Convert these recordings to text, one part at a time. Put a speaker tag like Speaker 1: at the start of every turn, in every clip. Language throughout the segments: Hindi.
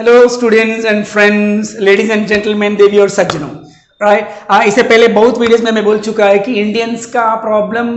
Speaker 1: Hello students and friends, ladies and gentleman, देवी और सज्जनों, राइट। इससे पहले बहुत वीडियोस में मैं बोल चुका है कि इंडियंस का प्रॉब्लम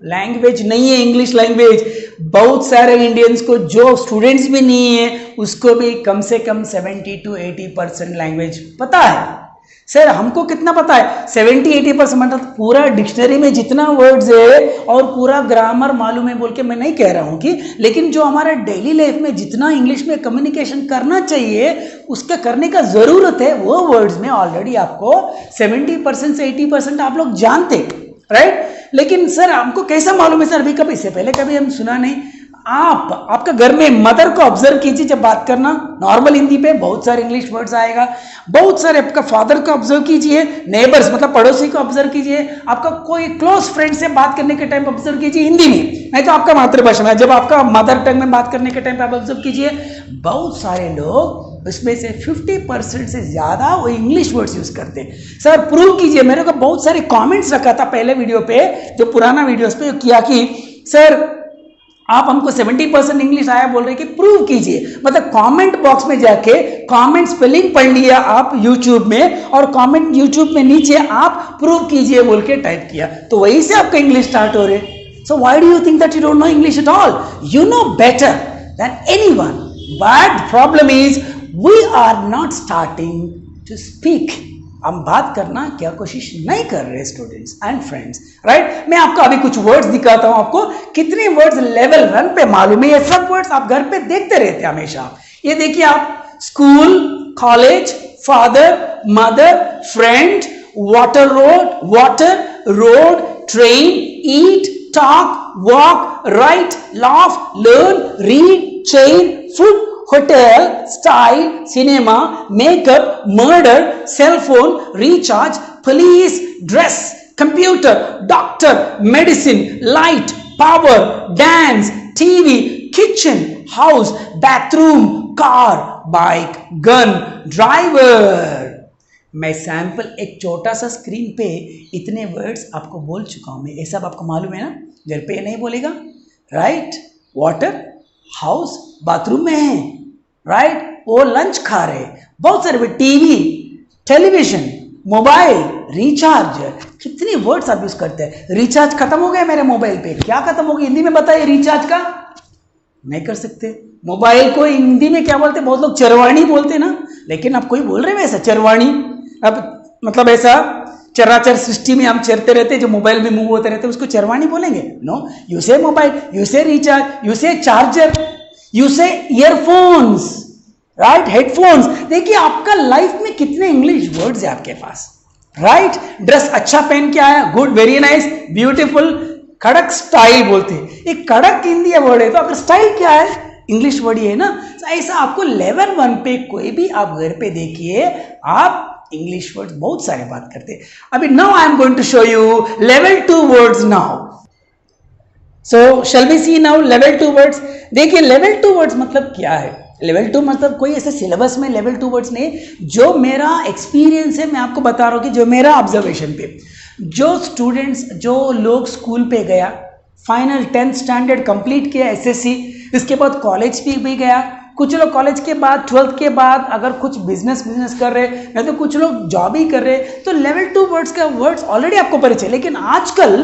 Speaker 1: लैंग्वेज नहीं है, इंग्लिश लैंग्वेज। बहुत सारे इंडियंस को, जो स्टूडेंट्स भी नहीं है, उसको भी कम से कम 70 to 80% लैंग्वेज पता है। सर हमको कितना पता है? 70-80% मतलब पूरा डिक्शनरी में जितना वर्ड्स है और पूरा ग्रामर मालूम है बोल के मैं नहीं कह रहा हूं कि, लेकिन जो हमारा डेली लाइफ में जितना इंग्लिश में कम्युनिकेशन करना चाहिए उसका करने का जरूरत है, वो वर्ड्स में ऑलरेडी आपको 70% से 80% आप लोग जानते, राइट। लेकिन सर हमको कैसा मालूम है? सर अभी कभी, इससे पहले कभी हम सुना नहीं। आपका घर में मदर को ऑब्जर्व कीजिए जब बात करना, नॉर्मल हिंदी पे बहुत सारे इंग्लिश वर्ड्स आएगा। बहुत सारे आपका फादर को ऑब्जर्व कीजिए, नेबर्स मतलब पड़ोसी को ऑब्जर्व कीजिए, आपका कोई क्लोज फ्रेंड से बात करने के टाइम ऑब्जर्व कीजिए हिंदी में, नहीं तो आपका मातृभाषा में, जब आपका मदर टंग में बात करने के टाइम पे आप ऑब्जर्व कीजिए, बहुत सारे लोग उसमें से 50% से ज्यादा वो इंग्लिश वर्ड्स यूज करते हैं। सर प्रूव कीजिए। मेरे को बहुत सारे कमेंट्स रखा था पहले वीडियो पे, जो पुराना वीडियोस पे किया कि सर आप हमको 70% इंग्लिश आया बोल रहे कि प्रूव कीजिए। मतलब कमेंट बॉक्स में जाके कमेंट स्पेलिंग पढ़ लिया आप यूट्यूब में, और कमेंट यूट्यूब में नीचे आप प्रूव कीजिए बोल के टाइप किया, तो वहीं से आपका इंग्लिश स्टार्ट हो रहे। So why do you think that you don't know English at all? You know better than anyone, but problem is we are not starting to speak. हम बात करना क्या कोशिश नहीं कर रहे स्टूडेंट्स एंड फ्रेंड्स, राइट। मैं आपको अभी कुछ वर्ड्स दिखाता हूं, आपको कितने वर्ड्स लेवल 1 पे मालूम है। ये सब वर्ड्स आप घर पे देखते रहते हैं हमेशा। ये देखिए आप, school, college, father, mother, friend, water, road, train, eat, talk, walk, right, laugh, learn, read, chain, food, hotel, style, cinema, makeup, murder, cell phone, recharge, police, dress, computer, doctor, medicine, light, power, dance, TV, kitchen, house, bathroom, car, bike, gun, driver. मैं सैंपल एक छोटा सा स्क्रीन पे इतने वर्ड्स आपको बोल चुका हूं। मैं ये सब आपको मालूम है ना, घर पे नहीं बोलेगा, राइट। वाटर, हाउस, बाथरूम में है, राइट। वो लंच खा रहे, बहुत सारे, टीवी, टेलीविजन, मोबाइल, रिचार्ज, कितने वर्ड्स आप यूज करते हैं। रिचार्ज खत्म हो गया मेरे मोबाइल पे, क्या खत्म हो गया हिंदी में बताइए? रिचार्ज का नहीं कर सकते। मोबाइल को हिंदी में क्या बोलते? बहुत लोग चरवाणी बोलते ना, लेकिन आप कोई बोल रहे हैं वैसा चरवाणी? अब मतलब ऐसा चराचर सृष्टि में हम चरते रहते, जो मोबाइल में मूव होते रहते, उसको चरवाणी बोलेंगे? नो, यू से मोबाइल, यू से रिचार्ज, यू से चार्जर, यू से ईयरफोन्स, राइट, हेडफोन्स। देखिए आपका लाइफ में कितने इंग्लिश वर्ड्स है आपके पास, राइट। ड्रेस अच्छा पहन के आया, गुड, वेरी नाइस, ब्यूटीफुल। कड़क स्टाइल बोलते हैं, एक कड़क हिंदी वर्ड है, तो अगर स्टाइल क्या है? इंग्लिश वर्ड ही है ना। ऐसा आपको लेवल 1 पे कोई भी आप घर पे देखिए, आप इंग्लिश वर्ड्स बहुत सारे बात करते हैं। अभी now I am going to show you level 2 words now. So shall we see now level 2 words. देखिए लेवल 2 वर्ड्स मतलब क्या है? लेवल 2 मतलब कोई ऐसे सिलेबस में लेवल 2 वर्ड्स नहीं, जो मेरा एक्सपीरियंस है मैं आपको बता रहा हूं कि जो मेरा ऑब्जर्वेशन पे, जो स्टूडेंट्स, जो लोग स्कूल पे गया, फाइनल 10th स्टैंडर्ड कंप्लीट किया, एसएससी, इसके बाद कॉलेज भी गया, कुछ लोग कॉलेज के बाद 12th के बाद अगर कुछ बिजनेस कर रहे, नहीं तो कुछ लोग जॉब ही कर रहे, तो लेवल 2 वर्ड्स का वर्ड्स ऑलरेडी आपको परिचय। लेकिन आजकल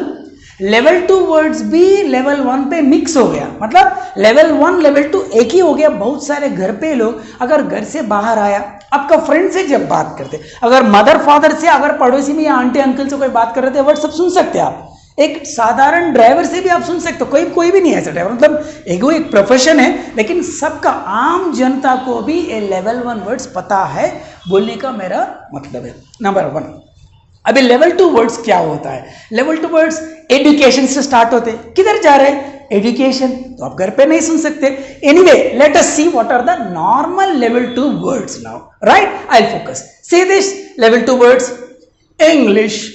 Speaker 1: लेवल 2 वर्ड्स भी लेवल 1 पे मिक्स हो गया, मतलब लेवल 1 लेवल 2 एक ही हो गया। बहुत सारे घर पे लोग अगर घर से बाहर आया, आपका फ्रेंड से जब बात करते, अगर मदर फादर से, अगर पड़ोसी में या आंटी अंकल से कोई बात कर रहे थे, वर्ड सब सुन सकते आप। एक साधारण ड्राइवर से भी आप सुन सकते हो, कोई भी नहीं है ऐसा ड्राइवर, मतलब एक प्रोफेशन है, लेकिन सबका, आम जनता को भी ये लेवल 1 वर्ड्स पता है, बोलने का मेरा मतलब है। नंबर 1, अभी लेवल 2 वर्ड्स क्या होता है? लेवल 2 वर्ड्स एजुकेशन से स्टार्ट होते हैं। किधर जा रहे हैं? एजुकेशन, तो आप घर पे नहीं सुन सकते। Anyway, let us see what are the normal level 2 words now, right. I will focus, see this level 2 words: English,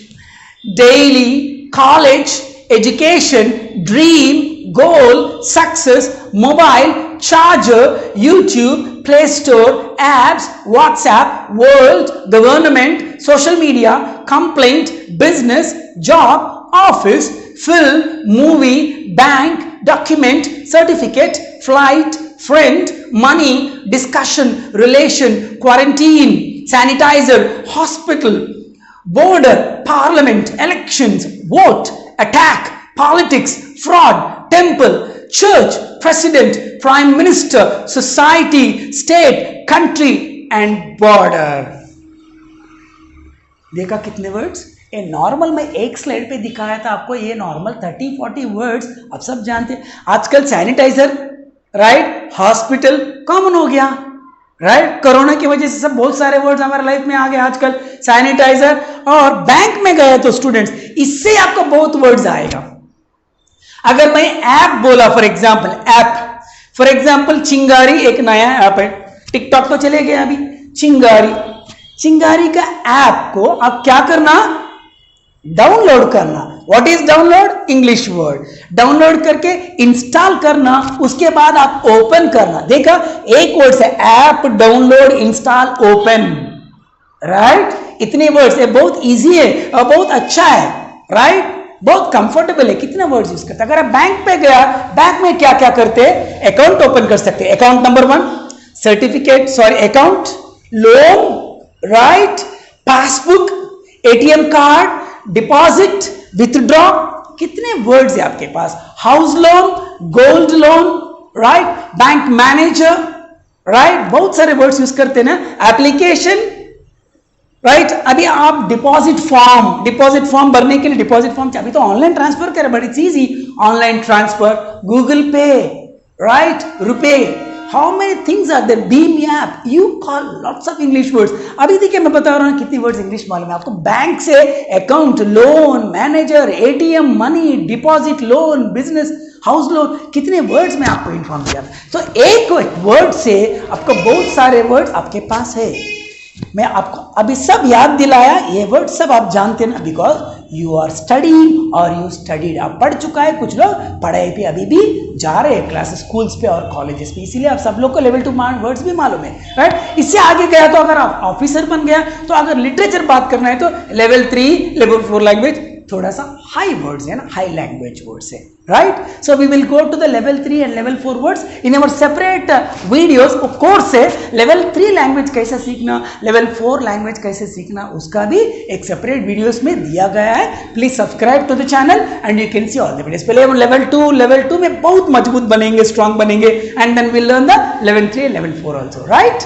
Speaker 1: daily, college, education, dream, goal, success, mobile, charger, YouTube, Play Store, apps, WhatsApp, world, government, social media, complaint, business, job, office, film, movie, bank, document, certificate, flight, friend, money, discussion, relation, quarantine, sanitizer, hospital, border, parliament, elections, vote, attack, politics, fraud, temple, church, president, prime minister, society, state, country and border. देखा कितने वर्ड्स? ये नॉर्मल में एक स्लाइड पे दिखाया था आपको, ये नॉर्मल 30-40 वर्ड्स आप सब जानते हैं. आजकल सैनिटाइजर, राइट, हॉस्पिटल कॉमन हो गया, राइट. कोरोना की वजह से सब बहुत सारे वर्ड्स हमारे लाइफ में आ गए आजकल. सैनिटाइजर और बैंक में गए तो स्टूडेंट्स, इससे आपको बहुत वर्ड्स आएगा. अगर मैं ऐप बोला, फॉर एग्जाम्पल चिंगारी एक नया ऐप है, टिकटॉक तो चले गए अभी. चिंगारी का ऐप को आप क्या करना, डाउनलोड करना. What is download? English word. Download करके इंस्टॉल करना, उसके बाद आप ओपन करना. देखा, एक वर्ड से app download, install, open, right. इतने वर्ड्स है, बहुत इजी है और बहुत अच्छा है, राइट. बहुत कंफर्टेबल है. कितने वर्ड्स यूज करते हैं. अगर आप बैंक पे गया, बैंक में क्या क्या करते हैं, अकाउंट ओपन कर सकते हैं. Account number 1, certificate, account, loan, right, passbook, ATM card, deposit, withdraw. कितने वर्ड्स है आपके पास. House loan, gold loan, right, bank manager, right. बहुत सारे वर्ड्स यूज करते हैं ना. Application, right. अभी आप डिपॉजिट फॉर्म भरने के लिए डिपॉजिट फॉर्म अभी तो ऑनलाइन ट्रांसफर करें, but it's easy. Online transfer, Google Pay, right, RuPay. How many things are there. BHIM app, you call lots of English words. अभी देखिए मैं बता रहा हूं कितनी वर्ड्स इंग्लिश मालूम है आपको. बैंक से account, loan, manager, ATM, money, deposit, loan, business, house loan, कितने वर्ड्स में आपको इन्फॉर्म किया. तो एक वर्ड से आपको बहुत सारे वर्ड्स आपके पास है. मैं आपको अभी सब याद दिलाया, ये वर्ड सब आप जानते हैं ना, बिकॉज यू आर स्टडीइंग और यू स्टडीड. आप पढ़ चुका है. कुछ लोग पढ़ाई पे अभी भी जा रहे हैं, क्लासेस, स्कूल्स पे और कॉलेजेस पे, इसीलिए आप सब लोग को लेवल 2 वर्ड्स भी मालूम है, राइट. इससे आगे गया तो अगर आप ऑफिसर बन गया, तो अगर लिटरेचर बात करना है तो लेवल 3, लेवल 4 लैंग्वेज थोड़ा सा हाई वर्ड्स है ना, हाई लैंग्वेज वर्ड्स है, right. So we will go to the level 3 and level 4 words in our separate videos. Course है लेवल 3 लैंग्वेज कैसे सीखना, लेवल 4 लैंग्वेज कैसे सीखना, उसका भी एक सेपरेट वीडियोस में दिया गया है. Please subscribe to the channel and you can see all the videos. पहले हम लेवल 2 में बहुत मजबूत बनेंगे, स्ट्रांग बनेंगे, and then will learn the level 3 level 4 also, right.